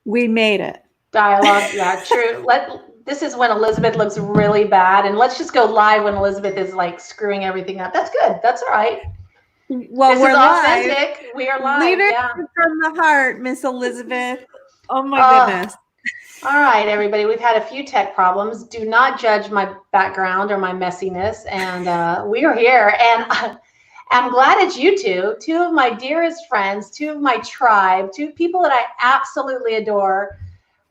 we made it. Dialogue, yeah, true. This is when Elizabeth looks really bad, and let's just go live when Elizabeth is like screwing everything up. That's good. That's all right. Well, this we're is live. authentic. We are live. Leadership yeah. from the heart, Miss Elizabeth. Oh my goodness. All right, everybody. We've had a few tech problems. Do not judge my background or my messiness. And we are here. And I'm glad it's you two of my dearest friends, two of my tribe, two people that I absolutely adore.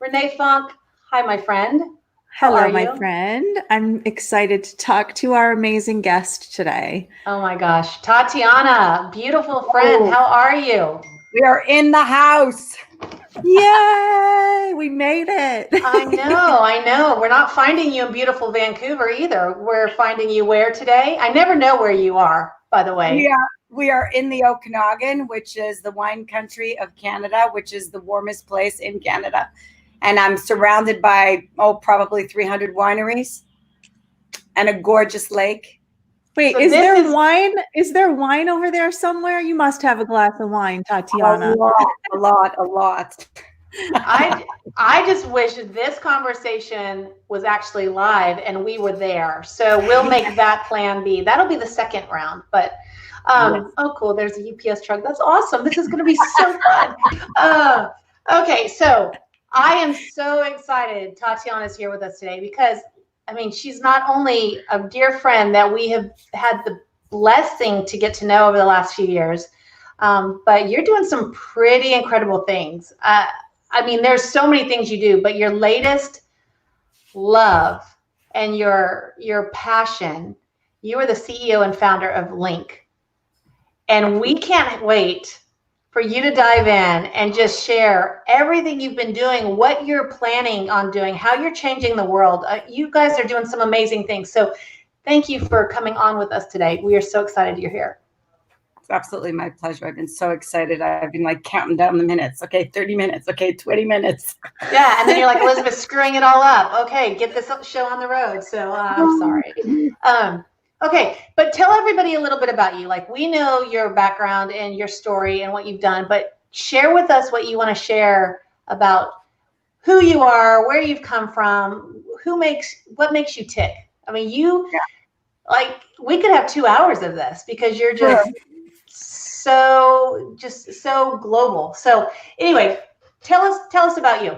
Renee Funk, hi, my friend. Hello, my friend. I'm excited to talk to our amazing guest today. Oh my gosh. Tatiana, beautiful friend. How are you? We are in the house. Yay! We made it. I know. We're not finding you in beautiful Vancouver either. We're finding you where today? I never know where you are, by the way. We are in the Okanagan, which is the wine country of Canada, which is the warmest place in Canada. And I'm surrounded by, probably 300 wineries and a gorgeous lake. Wait, so is there wine? Is there wine over there somewhere? You must have a glass of wine, Tatiana. A lot. I just wish this conversation was actually live and we were there. So we'll make that plan B. That'll be the second round. But oh, cool. There's a UPS truck. That's awesome. This is going to be so fun. Okay, so I am so excited Tatiana's here with us today because I mean, she's not only a dear friend that we have had the blessing to get to know over the last few years, but you're doing some pretty incredible things. I mean, there's so many things you do, but your latest love and your passion, you are the CEO and founder of LY2NK. And we can't wait for you to dive in and just share everything you've been doing, what you're planning on doing, how you're changing the world. You guys are doing some amazing things. So thank you for coming on with us today. We are so excited you're here. It's absolutely my pleasure. I've been so excited. I've been like counting down the minutes. Okay, 30 minutes. Okay, 20 minutes. Yeah, and then you're like, Elizabeth, screwing it all up. Okay, get this show on the road. So I'm sorry. Okay, but tell everybody a little bit about you. Like, we know your background and your story and what you've done, but share with us what you want to share about who you are, where you've come from, what makes you tick. I mean, like, we could have 2 hours of this because you're just so global. So anyway, tell us about you.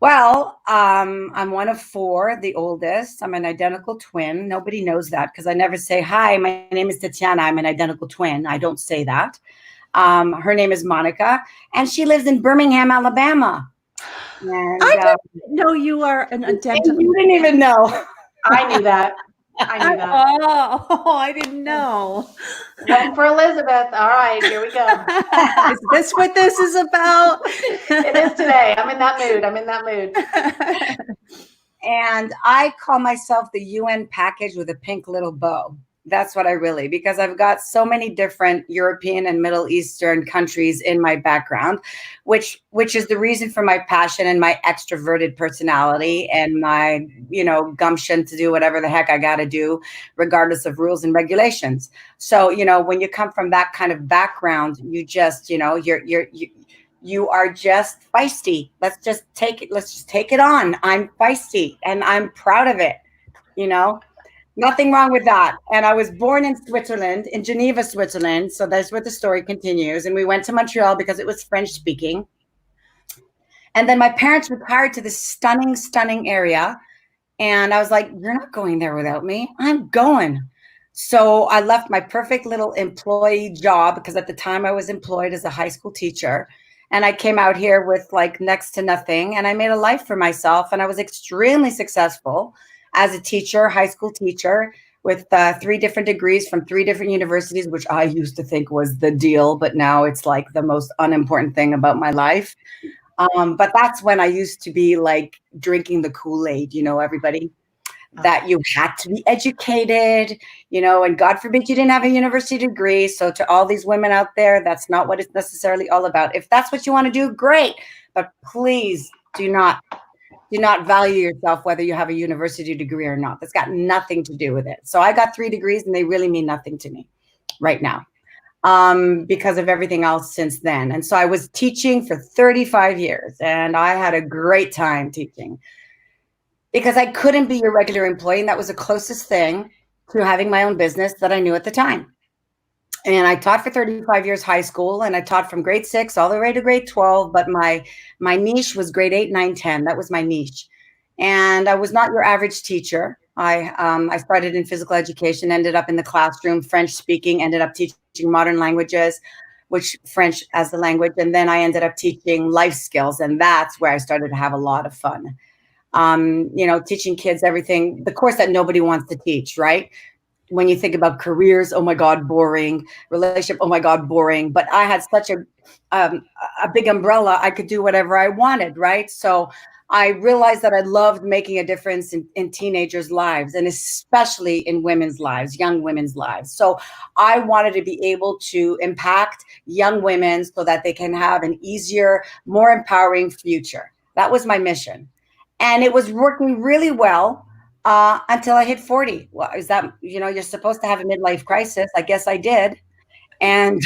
Well, I'm one of 4, the oldest. I'm an identical twin. Nobody knows that because I never say, hi, my name is Tatiana. I'm an identical twin. I don't say that. Her name is Monica, and she lives in Birmingham, Alabama. And, I didn't know you are an identical. You didn't even know. I knew that. Oh, I didn't know. One for Elizabeth. All right, here we go. Is this what this is about? It is today. I'm in that mood. And I call myself the UN package with a pink little bow. That's what I really, because I've got so many different European and Middle Eastern countries in my background, which is the reason for my passion and my extroverted personality and my, gumption to do whatever the heck I got to do, regardless of rules and regulations. So, when you come from that kind of background, you just, you are just feisty. Let's just take it on. I'm feisty and I'm proud of it, Nothing wrong with that. And I was born in Switzerland, in Geneva, Switzerland. So that's where the story continues. And we went to Montreal because it was French speaking. And then my parents retired to this stunning, stunning area. And I was like, you're not going there without me. I'm going. So I left my perfect little employee job because at the time I was employed as a high school teacher. And I came out here with like next to nothing. And I made a life for myself. And I was extremely successful as a teacher, high school teacher, with 3 different degrees from 3 different universities, which I used to think was the deal, but now it's like the most unimportant thing about my life. But that's when I used to be like drinking the Kool-Aid, everybody, that you had to be educated, and God forbid you didn't have a university degree. So to all these women out there, that's not what it's necessarily all about. If that's what you want to do, great. But please do not value yourself whether you have a university degree or not. That's got nothing to do with it. So I got 3 degrees and they really mean nothing to me right now. because of everything else since then. And so I was teaching for 35 years, and I had a great time teaching because I couldn't be your regular employee. And that was the closest thing to having my own business that I knew at the time. And I taught for 35 years high school, and I taught from grade 6 all the way to grade 12. But my niche was grade 8, 9, 10. That was my niche. And I was not your average teacher. I started in physical education, ended up in the classroom, French speaking, ended up teaching modern languages, which French as the language. And then I ended up teaching life skills. And that's where I started to have a lot of fun. Teaching kids everything, the course that nobody wants to teach, right? When you think about careers, oh my God, boring. Relationship, oh my God, boring. But I had such a big umbrella. I could do whatever I wanted, right? So I realized that I loved making a difference in teenagers' lives, and especially in women's lives, young women's lives. So I wanted to be able to impact young women so that they can have an easier, more empowering future. That was my mission. And it was working really well until I hit 40. Well, is that, you're supposed to have a midlife crisis. I guess I did. And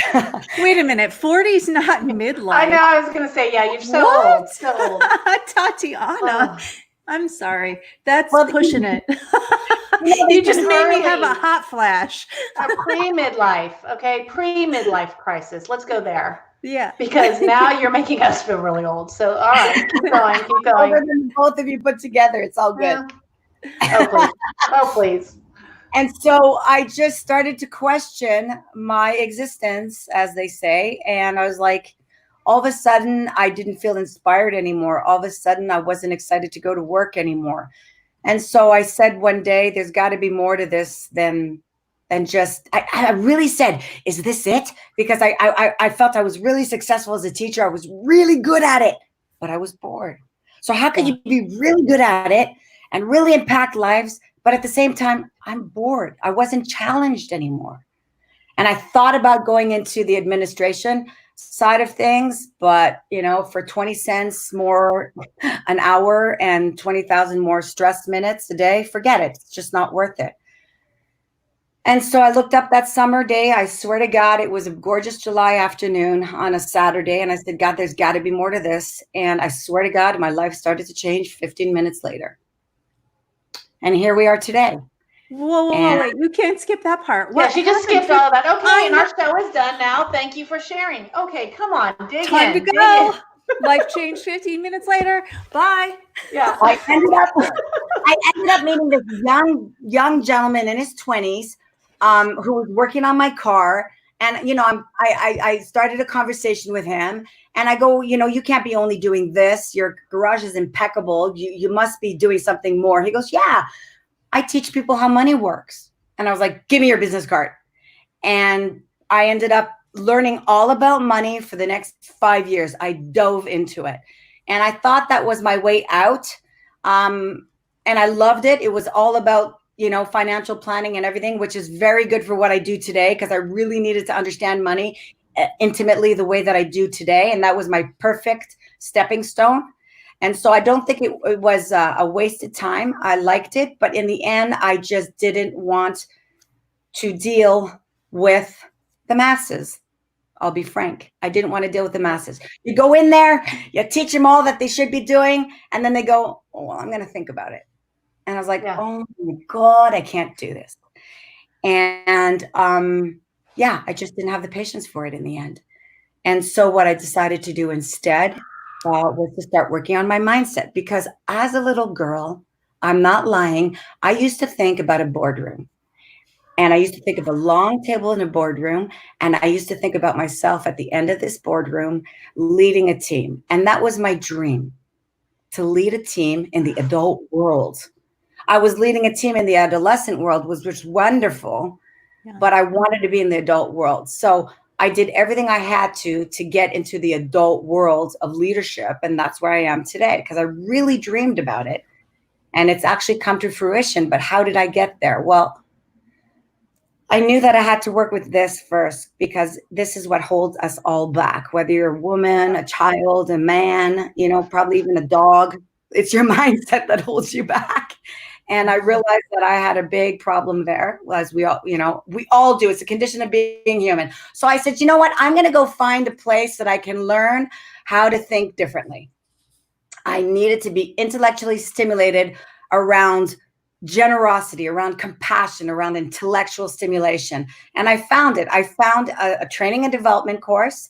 wait a minute, 40 is not midlife. I know, I was going to say, yeah, you're so What? old. So old. Tatiana, I'm sorry. That's Well, pushing it. You just made me have a hot flash. A pre-midlife, okay? Pre-midlife crisis. Let's go there. Yeah. Because now you're making us feel really old. So, all right, keep going, keep going. Older than both of you put together. It's all good. Oh, please. Oh, please. And so I just started to question my existence, as they say. And I was like, all of a sudden, I didn't feel inspired anymore. All of a sudden, I wasn't excited to go to work anymore. And so I said one day, there's got to be more to this than just, I really said, is this it? Because I felt I was really successful as a teacher. I was really good at it, but I was bored. So how could you be really good at it and really impact lives, but at the same time, I'm bored. I wasn't challenged anymore. And I thought about going into the administration side of things, but for 20 cents more an hour and 20,000 more stress minutes a day, forget it. It's just not worth it. And so I looked up that summer day. I swear to God, it was a gorgeous July afternoon on a Saturday. And I said, God, there's got to be more to this. And I swear to God, my life started to change 15 minutes later. And here we are today. Whoa, wait, you can't skip that part. Yeah, she just skipped all that. Okay, and our show is done now. Thank you for sharing. Okay, come on, dig in. Time to go. Life changed 15 minutes later. Bye. Yeah. I ended up meeting this young gentleman in his 20s who was working on my car. And, I started a conversation with him, and I go, you can't be only doing this. Your garage is impeccable. You must be doing something more. He goes, yeah, I teach people how money works. And I was like, give me your business card. And I ended up learning all about money for the next 5 years. I dove into it, and I thought that was my way out. And I loved it. It was all about financial planning and everything, which is very good for what I do today, because I really needed to understand money intimately the way that I do today. And that was my perfect stepping stone. And so I don't think it was a wasted time. I liked it. But in the end, I just didn't want to deal with the masses. I'll be frank. I didn't want to deal with the masses. You go in there, you teach them all that they should be doing, and then they go, oh, well, I'm going to think about it. And I was like, oh my God, I can't do this. And I just didn't have the patience for it in the end. And so what I decided to do instead was to start working on my mindset, because as a little girl, I'm not lying, I used to think about a boardroom. And I used to think of a long table in a boardroom. And I used to think about myself at the end of this boardroom leading a team. And that was my dream, to lead a team in the adult world. I was leading a team in the adolescent world, which was wonderful, but I wanted to be in the adult world. So I did everything I had to get into the adult world of leadership. And that's where I am today, because I really dreamed about it. And it's actually come to fruition. But how did I get there? Well, I knew that I had to work with this first, because this is what holds us all back, whether you're a woman, a child, a man, probably even a dog. It's your mindset that holds you back. And I realized that I had a big problem there, as we all do. It's a condition of being human. So I said, you know what? I'm going to go find a place that I can learn how to think differently. I needed to be intellectually stimulated around generosity, around compassion, around intellectual stimulation. And I found it. I found a training and development course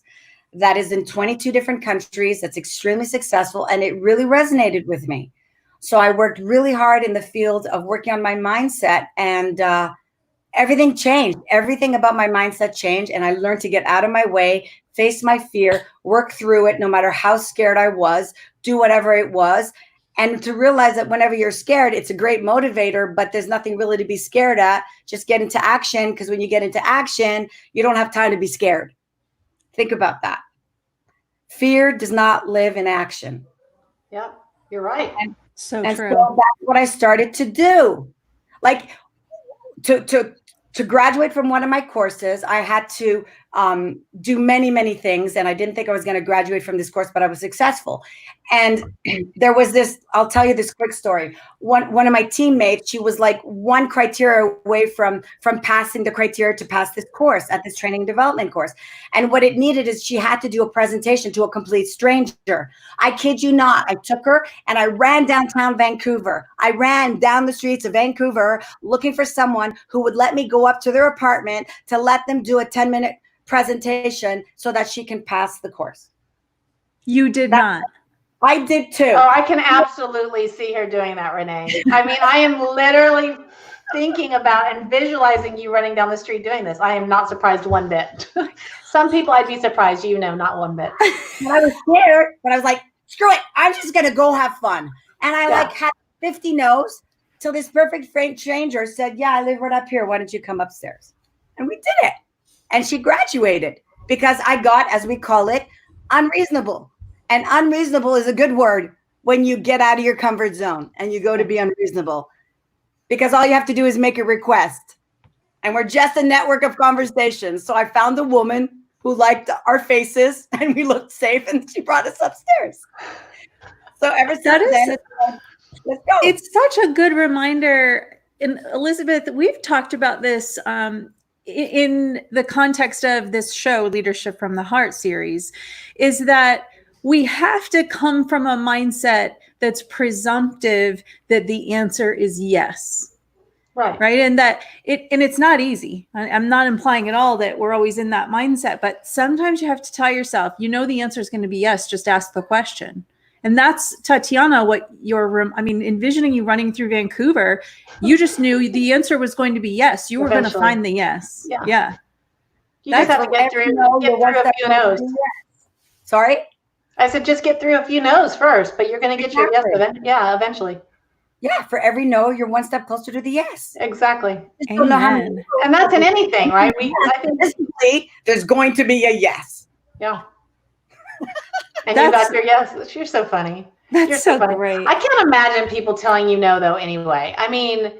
that is in 22 different countries that's extremely successful. And it really resonated with me. So I worked really hard in the field of working on my mindset, and everything changed. Everything about my mindset changed. And I learned to get out of my way, face my fear, work through it, no matter how scared I was, do whatever it was. And to realize that whenever you're scared, it's a great motivator, but there's nothing really to be scared at. Just get into action, because when you get into action, you don't have time to be scared. Think about that. Fear does not live in action. Yeah, you're right. So and true. So that's what I started to do. Like to graduate from one of my courses, I had to do many, many things. And I didn't think I was going to graduate from this course, but I was successful. And there was this, I'll tell you this quick story. One of my teammates, she was like one criteria away from passing the criteria to pass this course at this training and development course. And what it needed is she had to do a presentation to a complete stranger. I kid you not. I took her and I ran downtown Vancouver. I ran down the streets of Vancouver looking for someone who would let me go up to their apartment to let them do a 10-minute presentation so that she can pass the course. You did not. I did too. Oh, I can absolutely see her doing that, Renee. I mean, I am literally thinking about and visualizing you running down the street doing this. I am not surprised one bit. Some people I'd be surprised, not one bit. And I was scared, but I was like, screw it. I'm just going to go have fun. And I had 50 no's till this perfect stranger said, yeah, I live right up here. Why don't you come upstairs? And we did it. And she graduated because I got, as we call it, unreasonable. And unreasonable is a good word when you get out of your comfort zone and you go to be unreasonable, because all you have to do is make a request. And we're just a network of conversations. So I found a woman who liked our faces and we looked safe, and she brought us upstairs. So ever since then, let's go. It's such a good reminder. And Elizabeth, we've talked about this in the context of this show, Leadership from the Heart series, is that we have to come from a mindset that's presumptive that the answer is yes. Right. And that it's not easy. I'm not implying at all that we're always in that mindset, but sometimes you have to tell yourself, the answer is going to be yes, just ask the question. And that's, Tatiana, what envisioning you running through Vancouver, you just knew the answer was going to be yes. You were going to find the yes. Yeah. You just have to get through a few no's. Sorry? I said, just get through a few no's first, but you're going to get your yes eventually. Yeah, for every no, you're one step closer to the yes. Exactly. Amen. And that's in anything, right? I think there's going to be a yes. Yeah. And you got your yes. You're so funny. That's so great. I can't imagine people telling you no, though, anyway. I mean,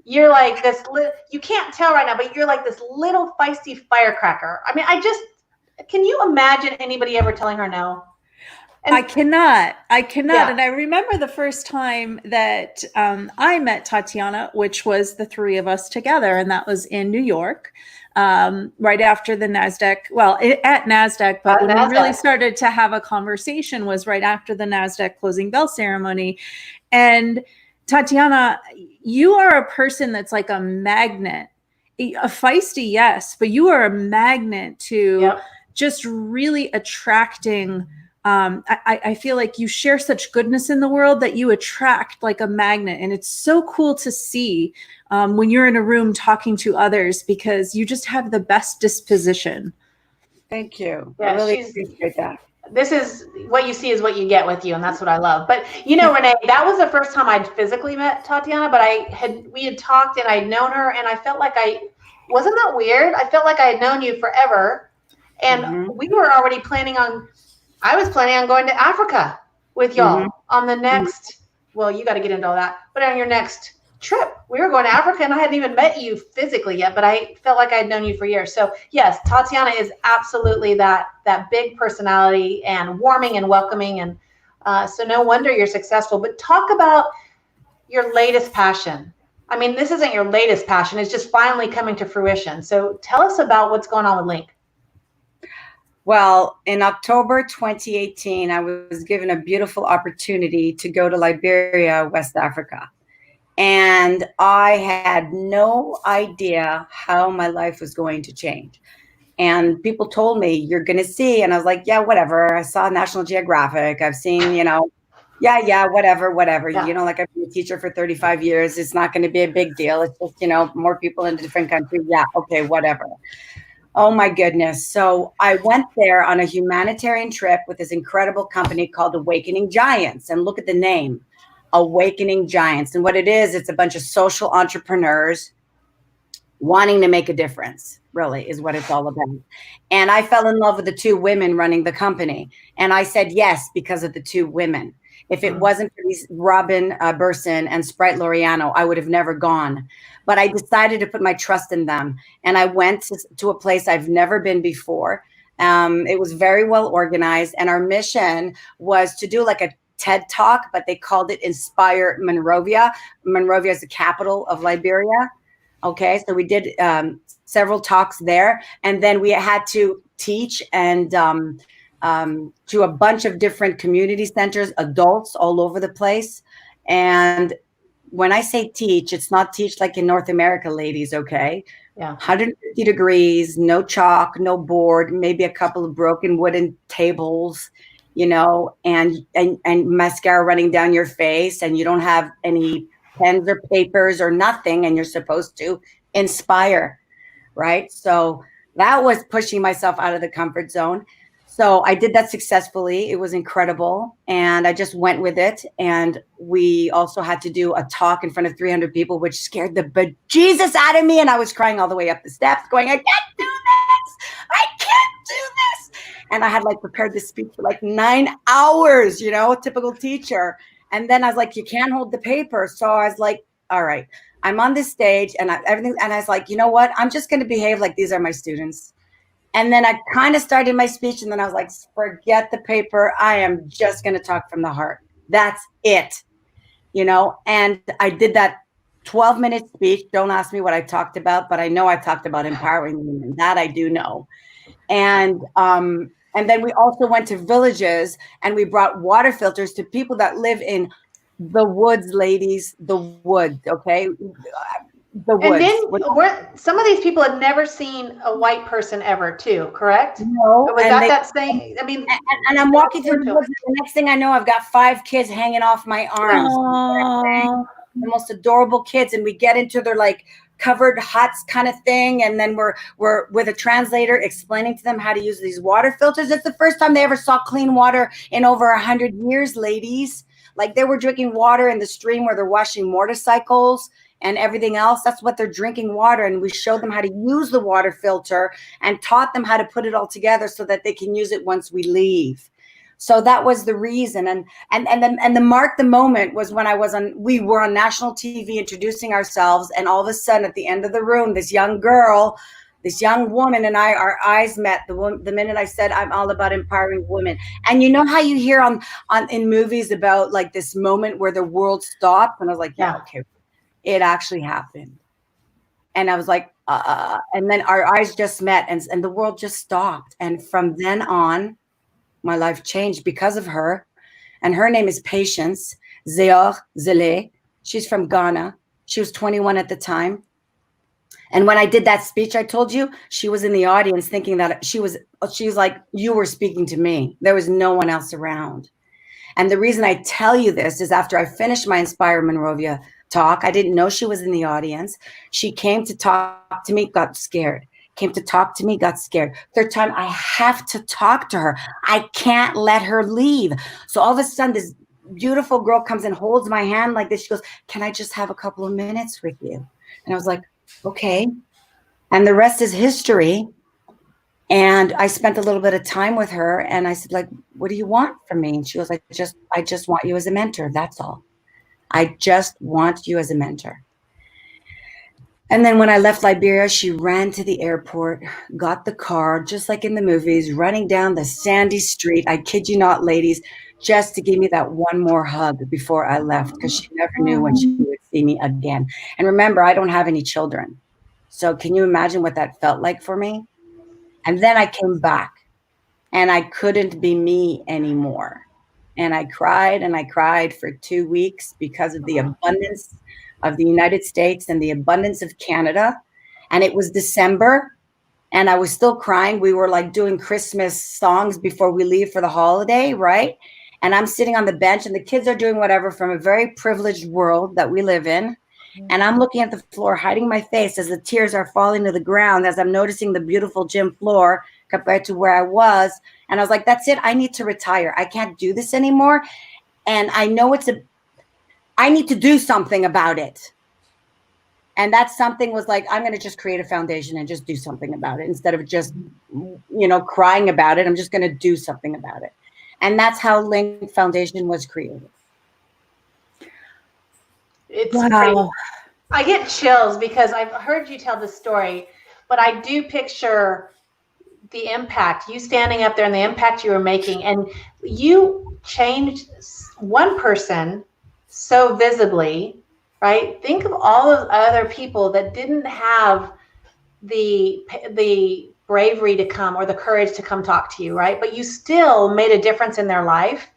you're like this, you can't tell right now, but you're like this little feisty firecracker. I mean, can you imagine anybody ever telling her no? And I cannot. Yeah. And I remember the first time that I met Tatiana, which was the three of us together. And that was in New York, right after the NASDAQ. Well, at NASDAQ, but when we really started to have a conversation was right after the NASDAQ closing bell ceremony. And Tatiana, you are a person that's like a magnet, a feisty, yes, but you are a magnet to just really attracting. I feel like you share such goodness in the world that you attract like a magnet. And it's so cool to see when you're in a room talking to others, because you just have the best disposition. Thank you. Yeah, I really appreciate that. This is what you see is what you get with you. And that's what I love. But, Renee, that was the first time I'd physically met Tatiana, but we had talked and I'd known her, and I felt like wasn't that weird? I felt like I had known you forever. And we were already I was planning on going to Africa with y'all on the next, well, you got to get into all that, but on your next trip. We were going to Africa, and I hadn't even met you physically yet, but I felt like I had known you for years. So yes, Tatiana is absolutely that big personality and warming and welcoming. And so no wonder you're successful. But talk about your latest passion. I mean, this isn't your latest passion. It's just finally coming to fruition. So tell us about what's going on with LY2NK. Well, in October 2018, I was given a beautiful opportunity to go to Liberia, West Africa. And I had no idea how my life was going to change. And people told me, you're going to see. And I was like, yeah, whatever. I saw National Geographic. I've seen, yeah, whatever. Yeah. Like I've been a teacher for 35 years. It's not going to be a big deal. It's just, more people in a different country. Yeah, okay, whatever. Oh my goodness. So I went there on a humanitarian trip with this incredible company called Awakening Giants. And look at the name, Awakening Giants. And what it is, it's a bunch of social entrepreneurs wanting to make a difference, really, is what it's all about. And I fell in love with the two women running the company. And I said yes because of the two women. If it wasn't for these Robin Burson and Sprite Loriano, I would have never gone. But I decided to put my trust in them. And I went to a place I've never been before. It was very well organized. And our mission was to do like a TED Talk, but they called it Inspire Monrovia. Monrovia is the capital of Liberia. Okay, so we did several talks there. And then we had to teach and to a bunch of different community centers, adults all over the place. And when I say teach, it's not teach like in North America, ladies, okay? Yeah. 150 degrees, no chalk, no board, maybe a couple of broken wooden tables, and mascara running down your face, and you don't have any pens or papers or nothing, and you're supposed to inspire, right? So that was pushing myself out of the comfort zone. So I did that successfully. It was incredible. And I just went with it. And we also had to do a talk in front of 300 people, which scared the bejesus out of me. And I was crying all the way up the steps going, I can't do this. I can't do this. And I had prepared this speech for 9 hours, a typical teacher. And then I was like, you can't hold the paper. So I was like, all right, I'm on this stage and everything. And I was like, you know what? I'm just going to behave like these are my students. And then I kind of started my speech, and then I was like, forget the paper. I am just going to talk from the heart. That's it, and I did that 12-minute speech. Don't ask me what I talked about, but I know I talked about empowering women. That I do know. And then we also went to villages, and we brought water filters to people that live in the woods, ladies, the woods, okay? The woods. And then some of these people had never seen a white person ever too, correct? No. Or was that saying? I mean, and I'm walking through the woods. The next thing I know, I've got 5 kids hanging off my arms. The most adorable kids. And we get into their covered huts kind of thing. And then we're with a translator explaining to them how to use these water filters. It's the first time they ever saw clean water in over 100 years, ladies. They were drinking water in the stream where they're washing motorcycles and everything else. That's what they're drinking water. And we showed them how to use the water filter and taught them how to put it all together so that they can use it once we leave. So that was the reason. And the mark the moment was when we were on national TV introducing ourselves. And all of a sudden at the end of the room, this young woman and I, our eyes met the minute I said, I'm all about empowering women. And you know how you hear in movies about this moment where the world stopped? And I was like, yeah, okay. It actually happened. And I was like, and then our eyes just met and the world just stopped. And from then on, my life changed because of her. And her name is Patience Zeor Zele. She's from Ghana. She was 21 at the time. And when I did that speech, I told you, she was in the audience thinking that she's like, you were speaking to me. There was no one else around. And the reason I tell you this is after I finished my Inspire Monrovia talk, I didn't know she was in the audience. She came to talk to me, got scared. Came to talk to me, got scared. Third time, I have to talk to her. I can't let her leave. So all of a sudden, this beautiful girl comes and holds my hand like this. She goes, can I just have a couple of minutes with you? And I was like, okay. And the rest is history. And I spent a little bit of time with her. And I said, what do you want from me? And she was like, I just want you as a mentor. That's all. I just want you as a mentor. And then when I left Liberia, she ran to the airport, got the car, just like in the movies, running down the sandy street. I kid you not, ladies. just to give me that one more hug before I left, because she never knew when she would see me again. And remember, I don't have any children. So can you imagine what that felt like for me? And then I came back and I couldn't be me anymore. And I cried for 2 weeks because of the abundance of the United States and the abundance of Canada. And it was December and I was still crying. We were like doing Christmas songs before we leave for the holiday, right? And I'm sitting on the bench and the kids are doing whatever from a very privileged world that we live in. And I'm looking at the floor, hiding my face as the tears are falling to the ground, as I'm noticing the beautiful gym floor compared to where I was. And I was like, that's it. I need to retire. I can't do this anymore. And I know I need to do something about it. And that something was like, I'm going to just create a foundation and just do something about it instead of just, crying about it. I'm just going to do something about it. And that's how LY2NK Foundation was created. It's wow. Crazy. I get chills because I've heard you tell this story, but I do picture the impact, you standing up there and the impact you were making. And you changed one person so visibly, right? Think of all those other people that didn't have the bravery to come or the courage to come talk to you, right? But you still made a difference in their life.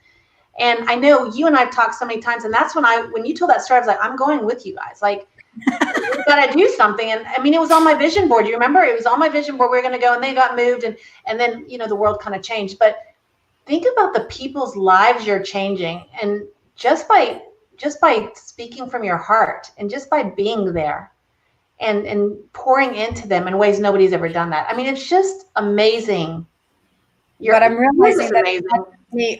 And I know you and I've talked so many times, and that's when you told that story, I was like, I'm going with you guys. Like, we got to do something. And I mean, it was on my vision board. You remember? It was on my vision board. We were going to go, and they got moved, and then the world kind of changed. But think about the people's lives you're changing, and just by speaking from your heart, and just by being there, and pouring into them in ways nobody's ever done that. I mean, it's just amazing. But I'm realizing that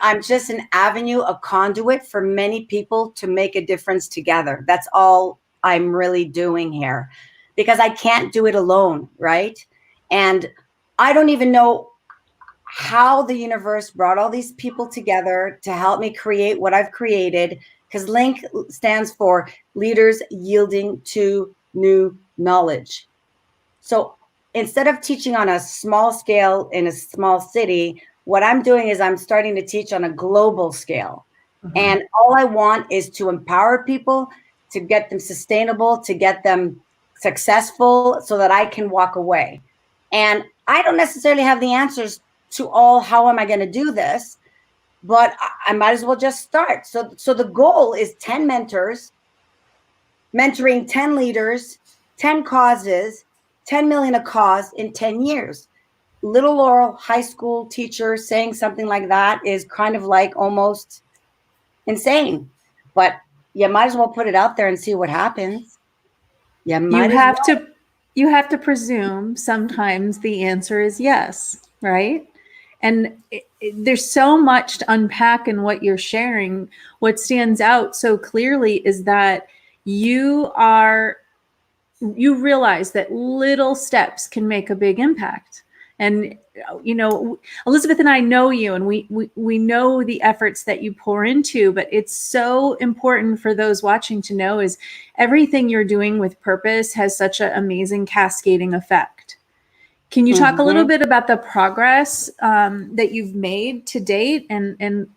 I'm just an avenue, a conduit for many people to make a difference together. That's all I'm really doing here, because I can't do it alone, right? And I don't even know how the universe brought all these people together to help me create what I've created, because LY2NK stands for Leaders Yielding to New Knowledge. So instead of teaching on a small scale in a small city, what I'm doing is I'm starting to teach on a global scale. Mm-hmm. And all I want is to empower people, to get them sustainable, to get them successful so that I can walk away. And I don't necessarily have the answers to all, how am I going to do this? But I might as well just start. So the goal is 10 mentors, mentoring 10 leaders, 10 causes, 10 million a cause in 10 years. Little Laurel, high school teacher, saying something like that is kind of like almost insane. But you might as well put it out there and see what happens. You have to presume sometimes the answer is yes, right? And there's so much to unpack in what you're sharing. What stands out so clearly is that you realize that little steps can make a big impact. And, Elizabeth and I know you, and we know the efforts that you pour into, but it's so important for those watching to know is everything you're doing with purpose has such an amazing cascading effect. Can you talk a little bit about the progress that you've made to date and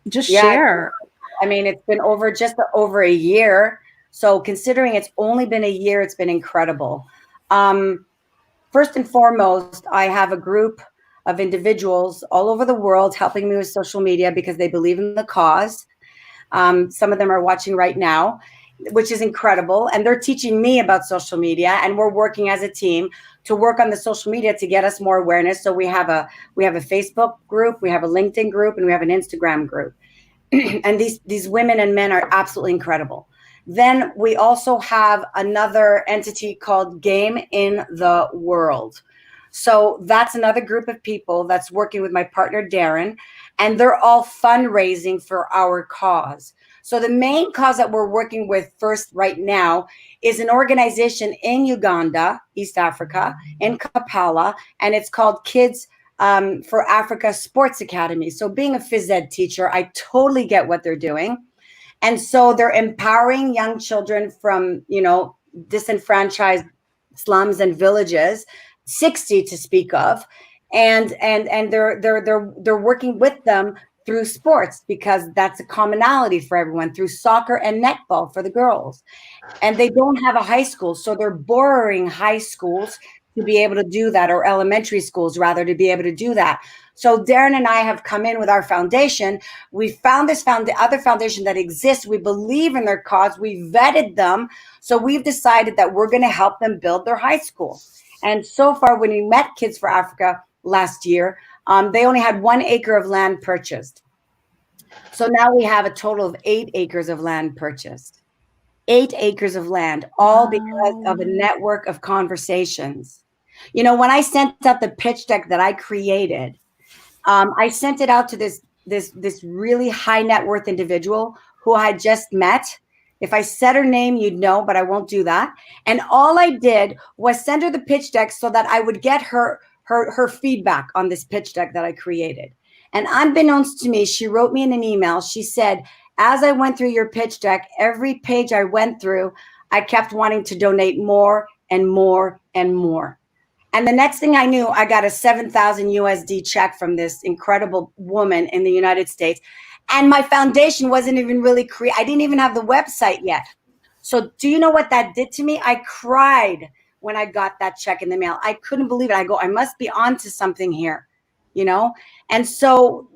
just share? I mean, it's been just over a year. So considering it's only been a year, it's been incredible. First and foremost, I have a group of individuals all over the world helping me with social media because they believe in the cause. Some of them are watching right now, which is incredible. And they're teaching me about social media, and we're working as a team to work on the social media to get us more awareness. So we have a Facebook group, we have a LinkedIn group, and we have an Instagram group. And these women and men are absolutely incredible. Then we also have another entity called Game in the World. So that's another group of people that's working with my partner, Darren, and they're all fundraising for our cause. So the main cause that we're working with first right now is an organization in Uganda, East Africa, in Kampala, and it's called Kids for Africa Sports Academy. So being a phys ed teacher, I totally get what they're doing. And so they're empowering young children from, disenfranchised slums and villages, 60 to speak of, and they're working with them through sports, because that's a commonality for everyone, through soccer and netball for the girls. And they don't have a high school, so they're borrowing high schools to be able to do that, or elementary schools rather, to be able to do that. So Darren and I have come in with our foundation. We found this other foundation that exists. We believe in their cause. We vetted them. So we've decided that we're going to help them build their high school. And so far, when we met Kids for Africa last year, they only had 1 acre of land purchased. So now we have a total of 8 acres of land purchased. 8 acres of land, all because of a network of conversations. You know, when I sent out the pitch deck that I created, I sent it out to this really high net worth individual who I had just met. If I said her name, you'd know, but I won't do that. And all I did was send her the pitch deck so that I would get her feedback on this pitch deck that I created. And unbeknownst to me, she wrote me in an email. She said, as I went through your pitch deck, every page I went through, I kept wanting to donate more and more and more. And the next thing I knew, I got a 7,000 USD check from this incredible woman in the United States. And my foundation wasn't even really I didn't even have the website yet. So do you know what that did to me? I cried when I got that check in the mail. I couldn't believe it. I go, I must be onto something here, you know? And so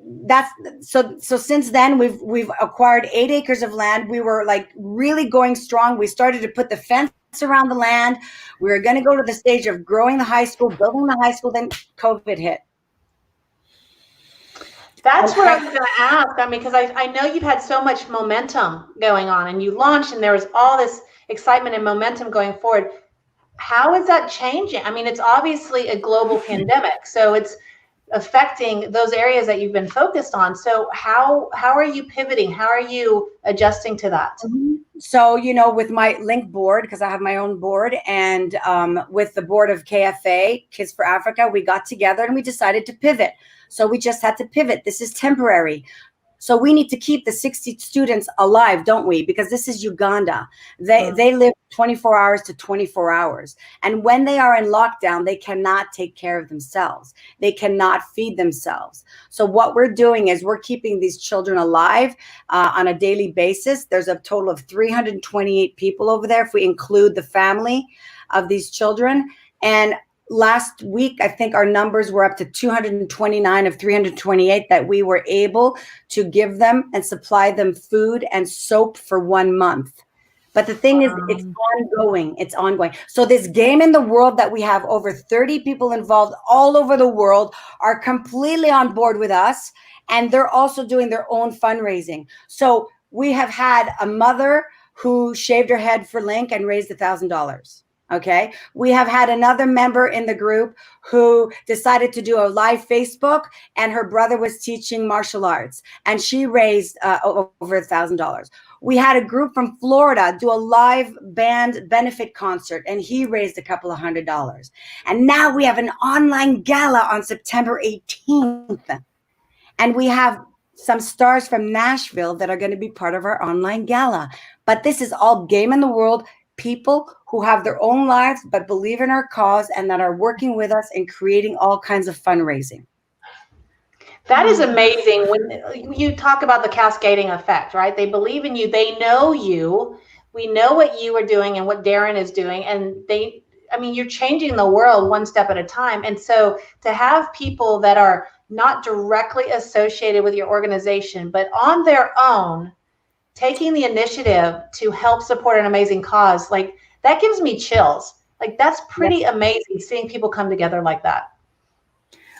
so since then we've acquired 8 acres of land. We were like really going strong. We started to put the fence around the land. We were going to go to the stage of growing the high school, building the high school. Then COVID hit. That's what I was going to ask. I mean, because I know you've had so much momentum going on, and you launched, and there was all this excitement and momentum going forward. How is that changing? I mean, it's obviously a global pandemic, so it's affecting those areas that you've been focused on. So how are you pivoting? How are you adjusting to that? So, you know, with my link board, because I have my own board, and with the board of KFA, Kids for Africa, we got together and we decided to pivot. So we just had to pivot. This is temporary. So we need to keep the 60 students alive, don't we? Because this is Uganda. They live 24 hours to 24 hours. And when they are in lockdown, they cannot take care of themselves. They cannot feed themselves. So what we're doing is we're keeping these children alive on a daily basis. There's a total of 328 people over there if we include the family of these children. And last week, I think our numbers were up to 229 of 328 that we were able to give them and supply them food and soap for 1 month. But the thing is, it's ongoing. It's ongoing. So this game in the world that we have over 30 people involved all over the world are completely on board with us. And they're also doing their own fundraising. So we have had a mother who shaved her head for Link and raised $1,000. Okay. We have had another member in the group who decided to do a live Facebook, and her brother was teaching martial arts, and she raised over $1,000. We had a group from Florida do a live band benefit concert, and he raised a couple of $100. And now we have an online gala on September 18th. And we have some stars from Nashville that are going to be part of our online gala. But this is all game in the world. People who have their own lives but believe in our cause and that are working with us and creating all kinds of fundraising. That is amazing. When you talk about the cascading effect, right? They believe in you. They know you. We know what you are doing and what Darren is doing. And you're changing the world one step at a time. And so to have people that are not directly associated with your organization, but on their own, taking the initiative to help support an amazing cause, like that gives me chills. Like that's pretty amazing seeing people come together like that.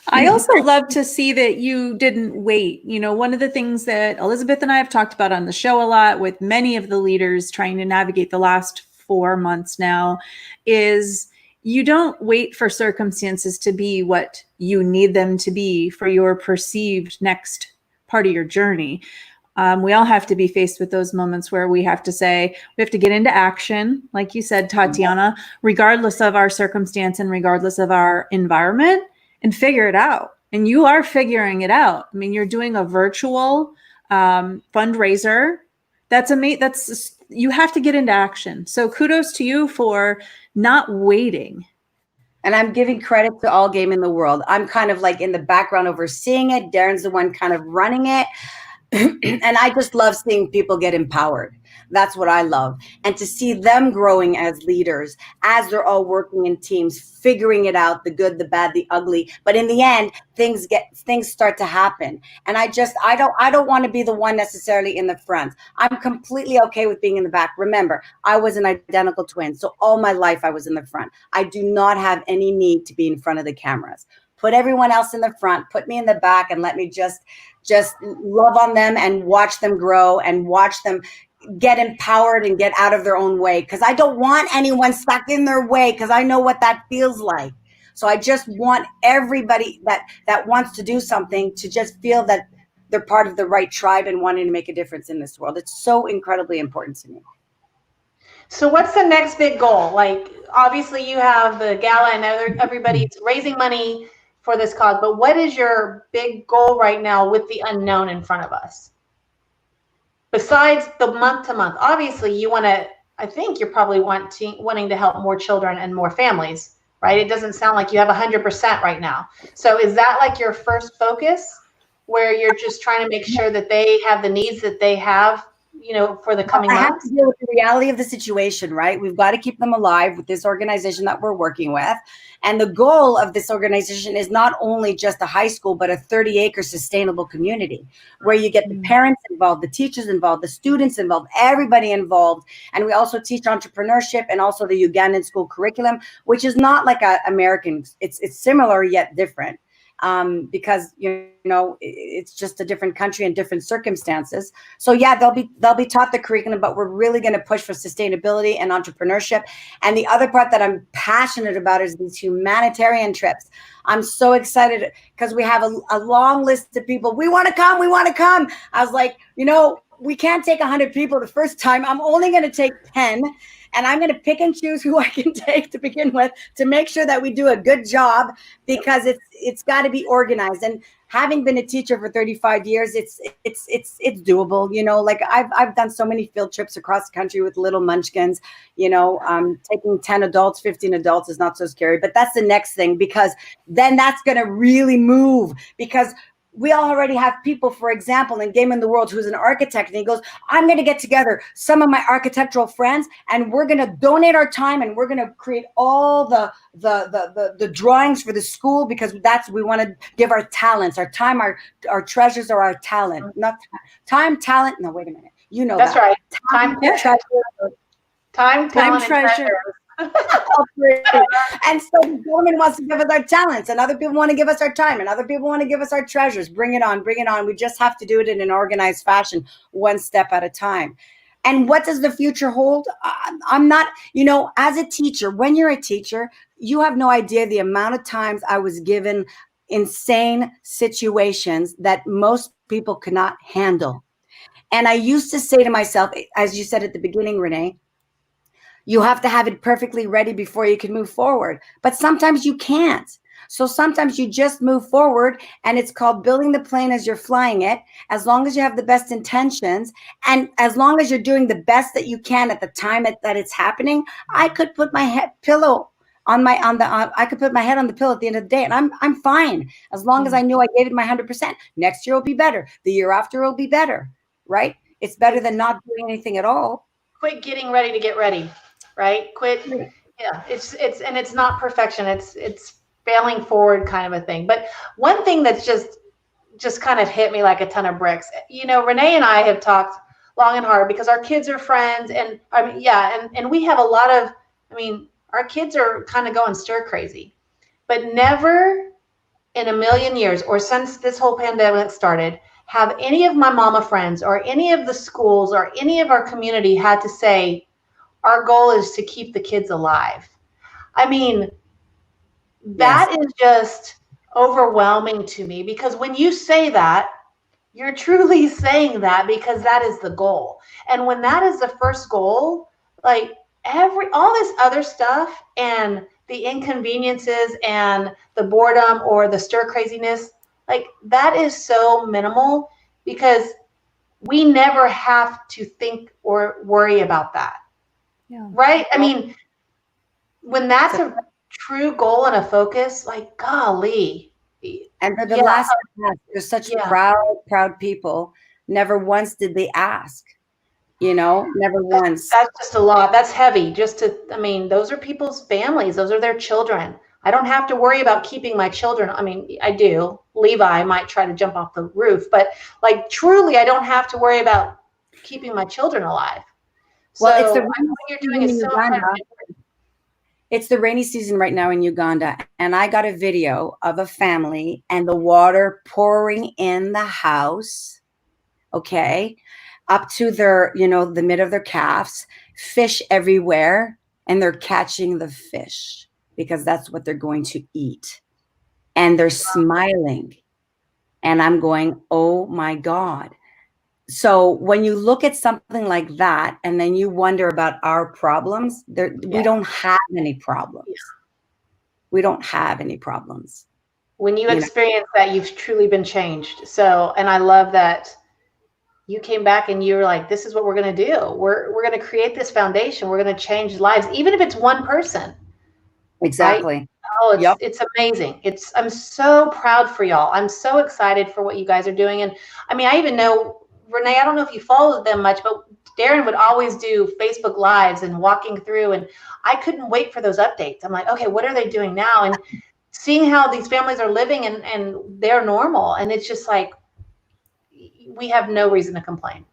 I also love to see that you didn't wait. You know, one of the things that Elizabeth and I have talked about on the show a lot with many of the leaders trying to navigate the last 4 months now is you don't wait for circumstances to be what you need them to be for your perceived next part of your journey. We all have to be faced with those moments where we have to say, we have to get into action, like you said, Tatiana, regardless of our circumstance and regardless of our environment, and figure it out. And you are figuring it out. I mean, you're doing a virtual fundraiser. That's amazing. You have to get into action. So kudos to you for not waiting. And I'm giving credit to all game in the world. I'm kind of like in the background overseeing it. Darren's the one kind of running it. And I just love seeing people get empowered. That's what I love. And to see them growing as leaders, as they're all working in teams, figuring it out, the good, the bad, the ugly. But in the end, things start to happen. And I don't want to be the one necessarily in the front. I'm completely okay with being in the back. Remember, I was an identical twin. So all my life I was in the front. I do not have any need to be in front of the cameras. Put everyone else in the front, put me in the back, and let me just love on them and watch them grow and watch them get empowered and get out of their own way. Because I don't want anyone stuck in their way, because I know what that feels like. So I just want everybody that wants to do something to just feel that they're part of the right tribe and wanting to make a difference in this world. It's so incredibly important to me. So what's the next big goal? Like, obviously you have the gala and everybody's raising money for this cause, but what is your big goal right now with the unknown in front of us? Besides the month to month, obviously you want to, I think you're probably wanting to help more children and more families, right? It doesn't sound like you have 100% right now. So is that like your first focus, where you're just trying to make sure that they have the needs that they have, you know, for the coming months? I have to deal with the reality of the situation, right? We've got to keep them alive with this organization that we're working with. And the goal of this organization is not only just a high school, but a 30-acre sustainable community where you get the parents involved, the teachers involved, the students involved, everybody involved. And we also teach entrepreneurship and also the Ugandan school curriculum, which is not like American. It's similar yet different. Because it's just a different country and different circumstances. So yeah, they'll be taught the curriculum, but we're really going to push for sustainability and entrepreneurship. And the other part that I'm passionate about is these humanitarian trips. I'm so excited because we have a long list of people. We want to come. We want to come. I was like, we can't take 100 people the first time. I'm only going to take 10. And I'm going to pick and choose who I can take to begin with to make sure that we do a good job, because it's got to be organized. And having been a teacher for 35 years, it's doable. Like I've done so many field trips across the country with little munchkins. Taking 10 adults, 15 adults is not so scary. But that's the next thing, because then that's going to really move, because we already have people, for example, in Game in the World, who's an architect, and he goes, I'm going to get together some of my architectural friends, and we're going to donate our time, and we're going to create all the drawings for the school, because we want to give our talents, our time, our treasures are our talent, not time, talent. No, wait a minute. That's that. Right. Time, talent, treasure. And so the government wants to give us our talents, and other people want to give us our time, and other people want to give us our treasures. Bring it on. We just have to do it in an organized fashion, one step at a time. And what does the future hold? I'm not, as a teacher, when you're a teacher, you have no idea the amount of times I was given insane situations that most people could not handle. And I used to say to myself, as you said at the beginning, Renee, you have to have it perfectly ready before you can move forward. But sometimes you can't. So sometimes you just move forward, and it's called building the plane as you're flying it. As long as you have the best intentions, and as long as you're doing the best that you can at the time that it's happening, I could put my head on the pillow at the end of the day, and I'm fine, as long as I knew I gave it my 100%. Next year will be better. The year after will be better, right? It's better than not doing anything at all. Quit getting ready to get ready. Right? Quit. Yeah. It's not perfection. It's failing forward kind of a thing. But one thing that's just kind of hit me like a ton of bricks. Renee and I have talked long and hard, because our kids are friends, and and we have a lot of, our kids are kind of going stir crazy, but never in a million years, or since this whole pandemic started, have any of my mama friends or any of the schools or any of our community had to say, our goal is to keep the kids alive. That is just overwhelming to me, because when you say that, you're truly saying that, because that is the goal. And when that is the first goal, like all this other stuff and the inconveniences and the boredom or the stir craziness, like that is so minimal, because we never have to think or worry about that. Yeah. Right? When that's true goal and a focus, like golly. And they're the Yeah. last to ask. They're such Yeah. proud people. Never once did they ask, never once. That's just a lot. That's heavy. I mean, those are people's families. Those are their children. I don't have to worry about keeping my children. I mean, I do. Levi might try to jump off the roof, but like truly, I don't have to worry about keeping my children alive. Well, So it's the what you're doing is so important. It's the rainy season right now in Uganda, and I got a video of a family and the water pouring in the house, okay, up to their, the mid of their calves, fish everywhere, and they're catching the fish because that's what they're going to eat. And they're smiling. And I'm going, oh my God. So when you look at something like that, and then you wonder about our problems, we don't have any problems. We don't have any problems. When you experience that, you've truly been changed. So, and I love that you came back and you were like, this is what we're going to do. We're going to create this foundation. We're going to change lives, even if it's one person. Exactly. Right? Oh, it's amazing. I'm so proud for y'all. I'm so excited for what you guys are doing. And I mean, I even know, Renee, I don't know if you followed them much, but Darren would always do Facebook Lives and walking through, and I couldn't wait for those updates. I'm like, okay, what are they doing now? And seeing how these families are living and they're normal. And it's just like, we have no reason to complain.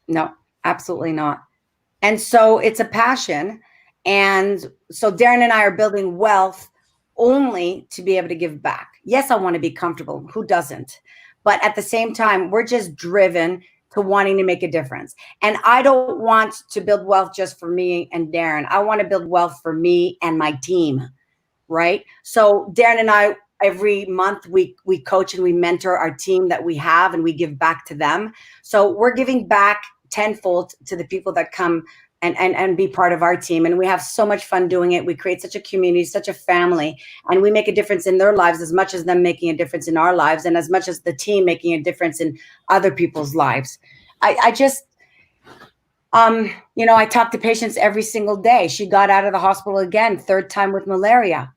No, absolutely not. And so it's a passion. And so Darren and I are building wealth only to be able to give back. Yes, I want to be comfortable. Who doesn't? But at the same time, we're just driven to wanting to make a difference. And I don't want to build wealth just for me and Darren. I want to build wealth for me and my team, right? So Darren and I, every month we coach and we mentor our team that we have, and we give back to them. So we're giving back tenfold to the people that come and be part of our team. And we have so much fun doing it. We create such a community, such a family, and we make a difference in their lives as much as them making a difference in our lives, and as much as the team making a difference in other people's lives. I just, I talk to patients every single day. She got out of the hospital again, third time with malaria,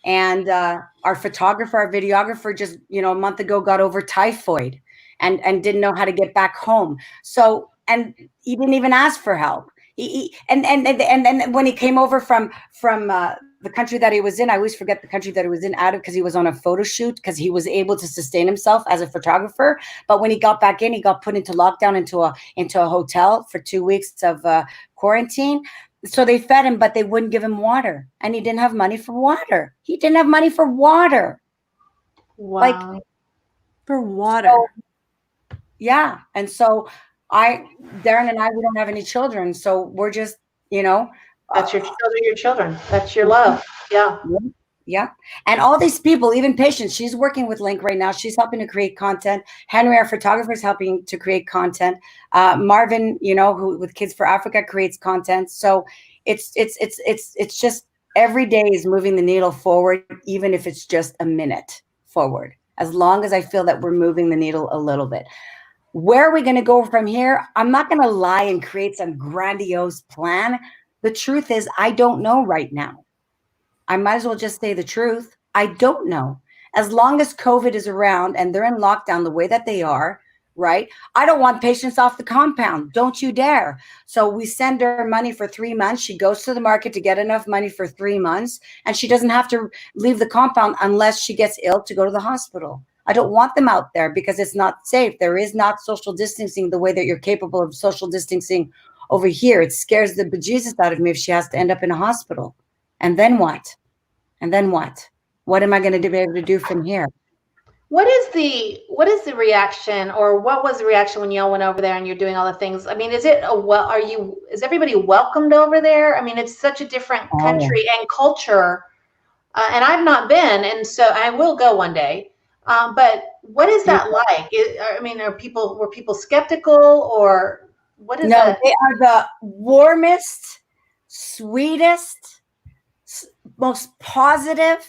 and our photographer, our videographer just, a month ago got over typhoid and didn't know how to get back home. So, and he didn't even ask for help. And when he came over from the country that he was in, I always forget the country that he was in out of, because he was on a photo shoot, because he was able to sustain himself as a photographer. But when he got back in, he got put into lockdown into a hotel for 2 weeks of quarantine. So they fed him, but they wouldn't give him water, and he didn't have money for water. He didn't have money for water. Wow. For water. So, yeah. And so Darren and I, we don't have any children. So we're just, That's your children. That's your love. Yeah. Yeah. And all these people, even patients, she's working with LY2NK right now. She's helping to create content. Henry, our photographer, is helping to create content. Marvin, who with Kids for Africa creates content. So it's just every day is moving the needle forward, even if it's just a minute forward, as long as I feel that we're moving the needle a little bit. Where are we going to go from here? I'm not going to lie and create some grandiose plan. The truth is, I don't know right now. I might as well just say the truth. I don't know. As long as COVID is around and they're in lockdown the way that they are, right? I don't want patients off the compound. Don't you dare. So we send her money for 3 months. She goes to the market to get enough money for 3 months, and she doesn't have to leave the compound unless she gets ill to go to the hospital. I don't want them out there because it's not safe. There is not social distancing the way that you're capable of social distancing over here. It scares the bejesus out of me if she has to end up in a hospital. And then what? And then what? What am I going to be able to do from here? What is the reaction, or what was the reaction when y'all went over there and you're doing all the things? I mean, is everybody welcomed over there? I mean, it's such a different country and culture, and I've not been, and so I will go one day. But what is that like? Were people skeptical, or what is that? They are the warmest, sweetest, most positive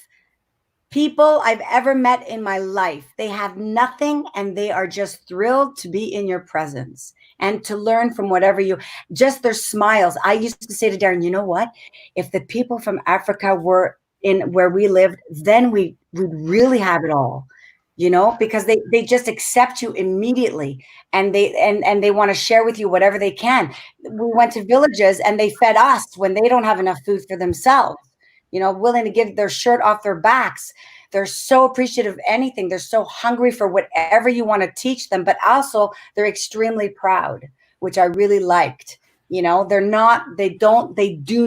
people I've ever met in my life. They have nothing and they are just thrilled to be in your presence and to learn from whatever just their smiles. I used to say to Darren, you know what? If the people from Africa were in where we lived, then we'd really have it all, because they just accept you immediately and they want to share with you whatever they can. We went to villages and they fed us when they don't have enough food for themselves. Willing to give their shirt off their backs. They're so appreciative of anything. They're so hungry for whatever you want to teach them, but also they're extremely proud, which I really liked. They do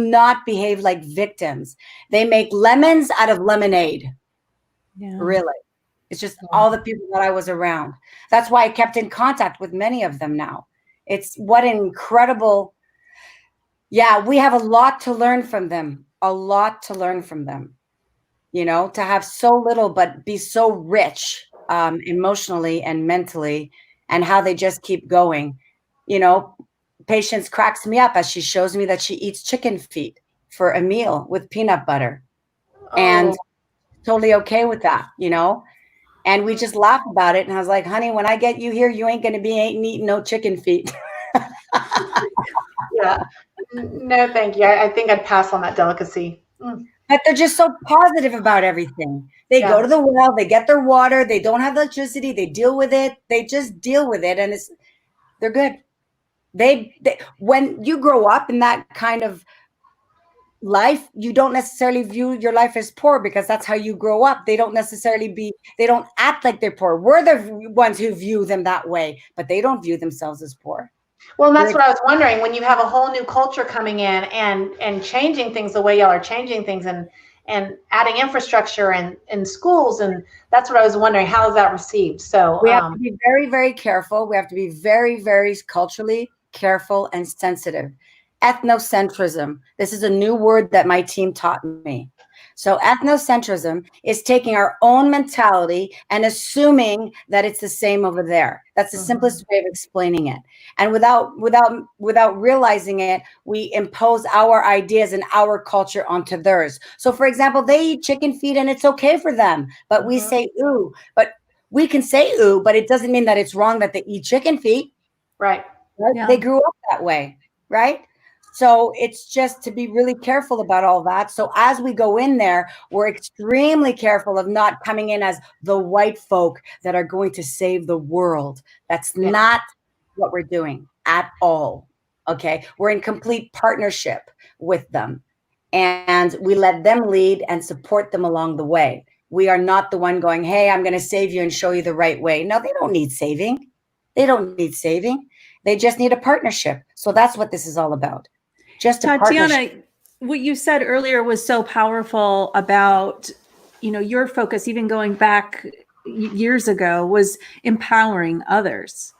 not behave like victims. They make lemons out of lemonade. Yeah. Really. It's just all the people that I was around. That's why I kept in contact with many of them now. It's what an incredible, we have a lot to learn from them. To have so little but be so rich emotionally and mentally, and how they just keep going. Patience cracks me up as she shows me that she eats chicken feet for a meal with peanut butter, and totally okay with that, and we just laugh about it. And I was like, honey, when I get you here, you ain't going to be eating no chicken feet. Yeah. No, thank you. I think I'd pass on that delicacy. But they're just so positive about everything. They go to the well, they get their water, they don't have electricity, they deal with it. They just deal with it, and they're good. They when you grow up in that kind of life, you don't necessarily view your life as poor because that's how you grow up. They don't act like they're poor. We're the ones who view them that way, but they don't view themselves as poor. Well, and that's what I was wondering, when you have a whole new culture coming in and changing things the way y'all are changing things and adding infrastructure and schools. And that's what I was wondering, how is that received? So we have to be very, very careful. We have to be very, very culturally careful and sensitive. Ethnocentrism. This is a new word that my team taught me. So ethnocentrism is taking our own mentality and assuming that it's the same over there. That's the simplest way of explaining it. And without realizing it, we impose our ideas and our culture onto theirs. So for example, they eat chicken feet and it's okay for them, but we say ooh. But we can say ooh, but it doesn't mean that it's wrong that they eat chicken feet. Right. Yeah. They grew up that way, right? So it's just to be really careful about all that. So as we go in there, we're extremely careful of not coming in as the white folk that are going to save the world. That's not what we're doing at all. Okay. We're in complete partnership with them, and we let them lead and support them along the way. We are not the one going, hey, I'm going to save you and show you the right way. No, they don't need saving. They don't need saving. They just need a partnership. So that's what this is all about. Just Tatiana, what you said earlier was so powerful about, your focus, even going back years ago, was empowering others,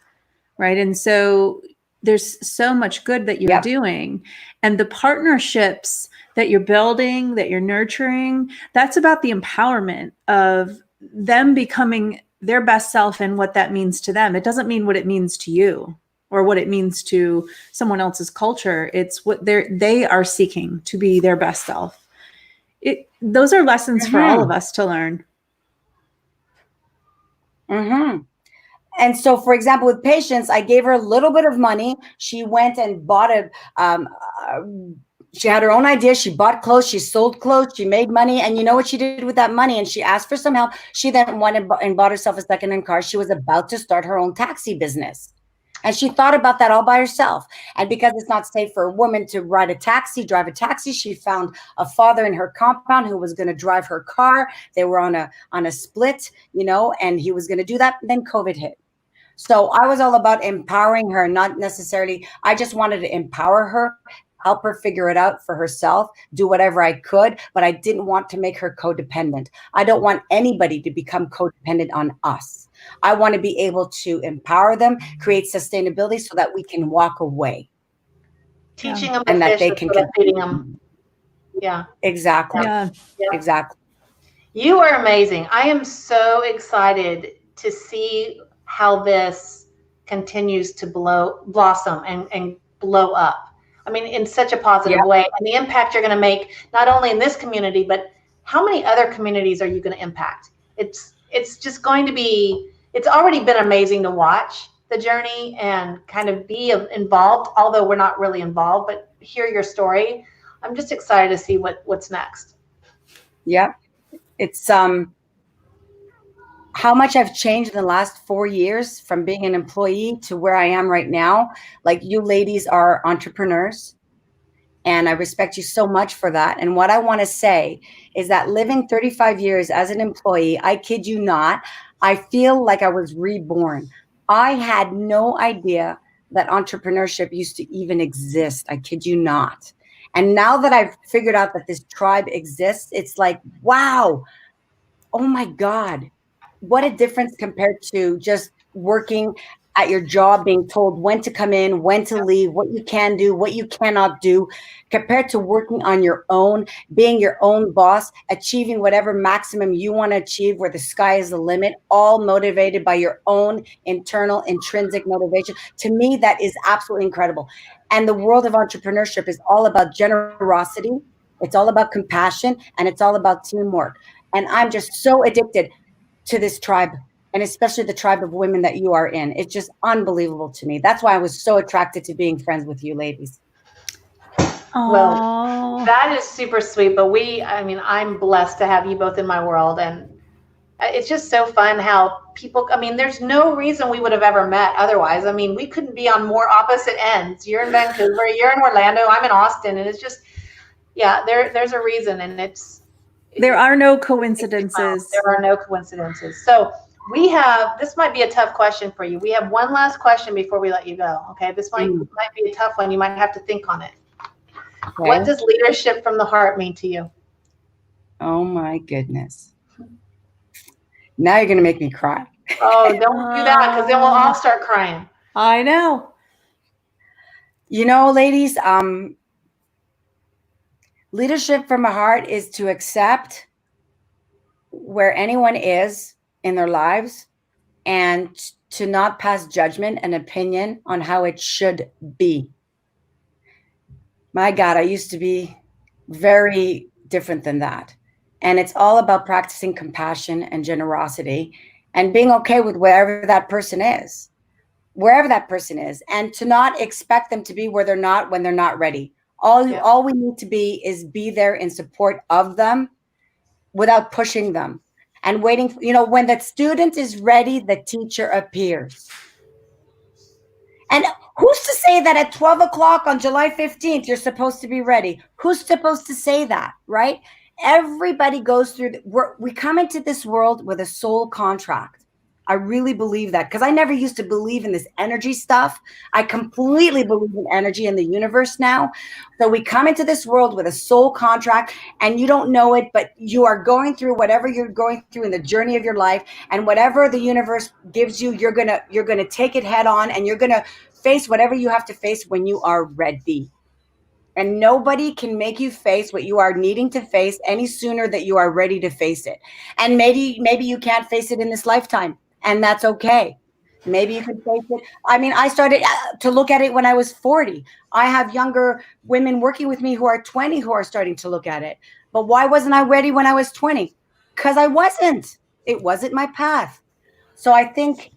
right? And so there's so much good that you're doing, and the partnerships that you're building, that you're nurturing, that's about the empowerment of them becoming their best self and what that means to them. It doesn't mean what it means to you or what it means to someone else's culture. It's what they are seeking to be their best self. Those are lessons for all of us to learn. And so, for example, with Patience, I gave her a little bit of money. She went and bought she had her own idea. She bought clothes. She sold clothes. She made money. And you know what she did with that money? And she asked for some help. She then went and bought herself a second-hand car. She was about to start her own taxi business. And she thought about that all by herself. And because it's not safe for a woman to drive a taxi, she found a father in her compound who was going to drive her car. They were on a split, and he was going to do that. Then COVID hit. So I was all about empowering her, not necessarily, I just wanted to empower her, help her figure it out for herself, do whatever I could, but I didn't want to make her codependent. I don't want anybody to become codependent on us. I want to be able to empower them, create sustainability so that we can walk away. Teaching them and that they can feeding them. Yeah. Exactly. Yeah. Exactly. You are amazing. I am so excited to see how this continues to blossom and blow up. I mean, in such a positive way, and the impact you're going to make not only in this community, but how many other communities are you going to impact? It's just going to be, it's already been amazing to watch the journey and kind of be involved, although we're not really involved, but hear your story. I'm just excited to see what's next. Yeah. It's how much I've changed in the last 4 years from being an employee to where I am right now. Like, you ladies are entrepreneurs, and I respect you so much for that. And what I want to say is that living 35 years as an employee, I kid you not, I feel like I was reborn. I had no idea that entrepreneurship used to even exist. I kid you not. And now that I've figured out that this tribe exists, it's like, wow, oh my God, what a difference compared to just working at your job, being told when to come in, when to leave, what you can do, what you cannot do, compared to working on your own, being your own boss, achieving whatever maximum you want to achieve, where the sky is the limit, all motivated by your own internal intrinsic motivation. To me, that is absolutely incredible. And the world of entrepreneurship is all about generosity. It's all about compassion, and it's all about teamwork. And I'm just so addicted to this tribe, and especially the tribe of women that you are in. It's just unbelievable to me. That's why I was so attracted to being friends with you ladies. Well, that is super sweet. But I'm blessed to have you both in my world. And it's just so fun how people, there's no reason we would have ever met otherwise. We couldn't be on more opposite ends. You're in Vancouver, you're in Orlando, I'm in Austin. And it's just, there's a reason. And there are no coincidences. There are no coincidences. So this might be a tough question for you. We have one last question before we let you go. Okay. This might be a tough one. You might have to think on it. Okay. What does leadership from the heart mean to you? Oh my goodness. Now you're going to make me cry. Oh, don't do that, because then we'll all start crying. I know. You know, ladies, leadership from the heart is to accept where anyone is in their lives and to not pass judgment and opinion on how it should be. My God, I used to be very different than that. And it's all about practicing compassion and generosity and being okay with wherever that person is, and to not expect them to be where they're not when they're not ready. All we need to be is be there in support of them without pushing them and waiting. When the student is ready, the teacher appears. And who's to say that at 12 o'clock on July 15th, you're supposed to be ready? Who's supposed to say that, right? Everybody goes through, we come into this world with a soul contract. I really believe that, because I never used to believe in this energy stuff. I completely believe in energy in the universe now. So we come into this world with a soul contract, and you don't know it, but you are going through whatever you're going through in the journey of your life, and whatever the universe gives you, you're gonna take it head on, and you're gonna face whatever you have to face when you are ready. And nobody can make you face what you are needing to face any sooner that you are ready to face it. And maybe you can't face it in this lifetime, and that's okay. Maybe you can face it. I started to look at it when I was 40. I have younger women working with me who are 20 who are starting to look at it. But why wasn't I ready when I was 20? Because I wasn't. It wasn't my path. So I think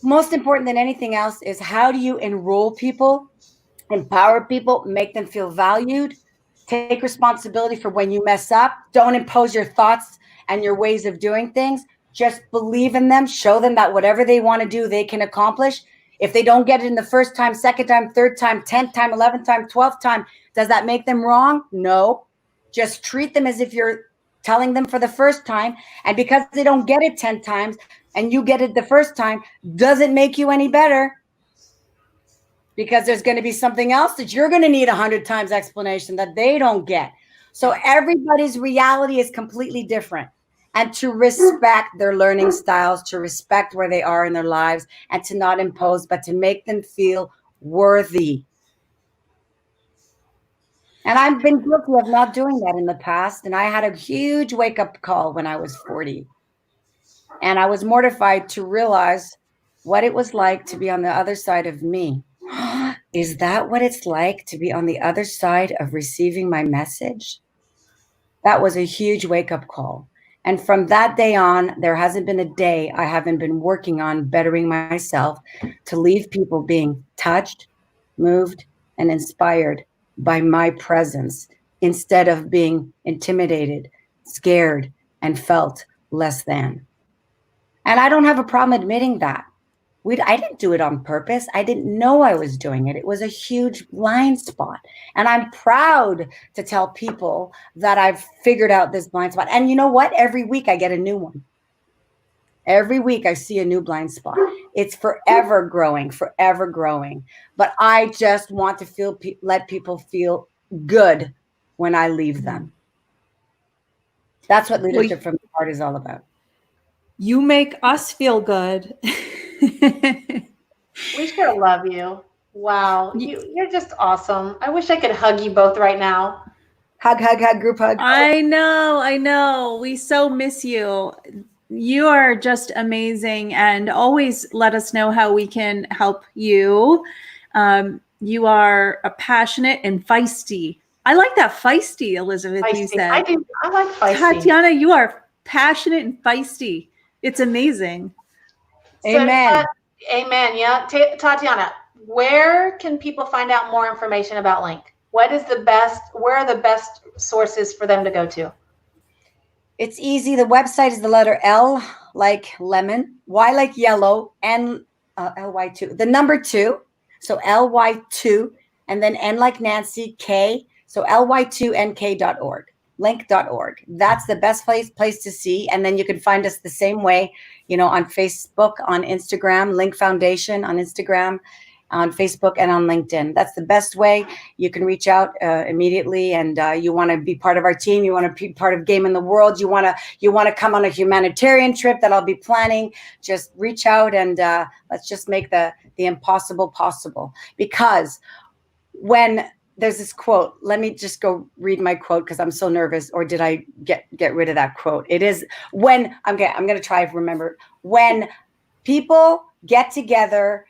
most important than anything else is, how do you enroll people, empower people, make them feel valued, take responsibility for when you mess up. Don't impose your thoughts and your ways of doing things. Just believe in them, show them that whatever they want to do, they can accomplish. If they don't get it in the first time, second time, third time, 10th time, 11th time, 12th time, does that make them wrong? No. Just treat them as if you're telling them for the first time. And because they don't get it 10 times and you get it the first time, doesn't make you any better. Because there's going to be something else that you're going to need 100 times explanation that they don't get. So everybody's reality is completely different. And to respect their learning styles, to respect where they are in their lives, and to not impose, but to make them feel worthy. And I've been guilty of not doing that in the past. And I had a huge wake-up call when I was 40. And I was mortified to realize what it was like to be on the other side of me. Is that what it's like to be on the other side of receiving my message? That was a huge wake-up call. And from that day on, there hasn't been a day I haven't been working on bettering myself to leave people being touched, moved, and inspired by my presence instead of being intimidated, scared, and felt less than. And I don't have a problem admitting that. I didn't do it on purpose. I didn't know I was doing it. It was a huge blind spot. And I'm proud to tell people that I've figured out this blind spot. And you know what? Every week I get a new one. Every week I see a new blind spot. It's forever growing, forever growing. But I just want to let people feel good when I leave them. That's what Leadership from the Heart is all about. You make us feel good. We sure love you. Wow. You're just awesome. I wish I could hug you both right now. Hug, hug, hug, group hug. I know. We so miss you. You are just amazing, and always let us know how we can help you. You are a passionate and feisty. I like that feisty, Elizabeth, Feisty. you said. I do. I like feisty. Tatiana, you are passionate and feisty. It's amazing. Amen. Amen. Yeah. Tatiana, where can people find out more information about LY2NK? Where are the best sources for them to go to? It's easy. The website is the letter L like lemon, Y like yellow, and LY2, the number 2. So LY2, and then N like Nancy, K. So LY2NK.org. LY2NK.org. That's the best place to see. And then you can find us the same way, on Facebook, on Instagram, LY2NK Foundation on Instagram, on Facebook, and on LinkedIn. That's the best way. You can reach out immediately, and you want to be part of our team. You want to be part of Game in the World. You want to come on a humanitarian trip that I'll be planning. Just reach out, and let's just make the impossible possible. Because when there's this quote, let me just go read my quote because I'm so nervous. Or did I get rid of that quote? It is when I'm going to try to remember. When people get together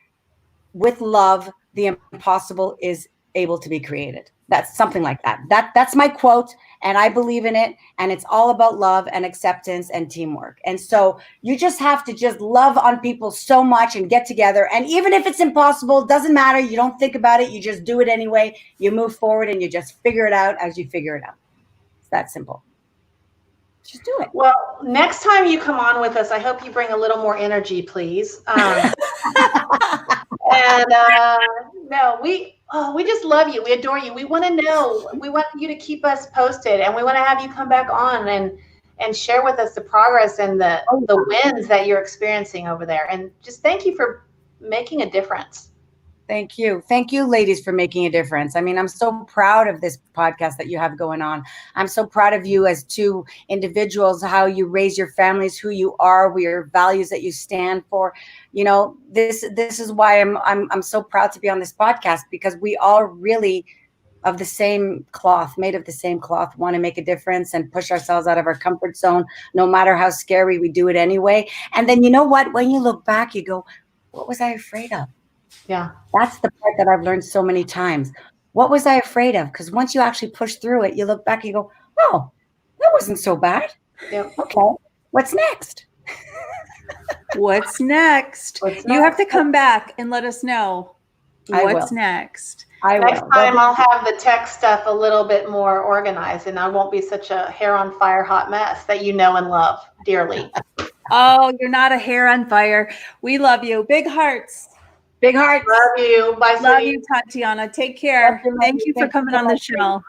with love, the impossible is able to be created. That's something like that. That's my quote, and I believe in it. And it's all about love and acceptance and teamwork. And so you just have to just love on people so much and get together. And even if it's impossible, it doesn't matter. You don't think about it. You just do it anyway. You move forward and you just figure it out as you figure it out. It's that simple. Just do it. Well, next time you come on with us, I hope you bring a little more energy, please. No, we just love you. We adore you. We want to know. We want you to keep us posted, and we want to have you come back on and share with us the progress and the wins that you're experiencing over there. And just thank you for making a difference. Thank you. Thank you, ladies, for making a difference. I mean, I'm so proud of this podcast that you have going on. I'm so proud of you as two individuals, how you raise your families, who you are, your values that you stand for. This is why I'm so proud to be on this podcast, because we all really of the same cloth, made of the same cloth, want to make a difference and push ourselves out of our comfort zone. No matter how scary, we do it anyway. And then you know what? When you look back, you go, what was I afraid of? Yeah. That's the part that I've learned so many times. What was I afraid of? Because once you actually push through it, you look back and you go, oh, that wasn't so bad. Yep. Okay. What's next? What's next? You have to come back and let us know what's next. Next time I'll have the tech stuff a little bit more organized, and I won't be such a hair on fire hot mess that you know and love dearly. Oh, you're not a hair on fire. We love you. Big hearts. Big hearts. Love you. Bye. Love you, Tatiana. Take care. Thank you for coming on the show.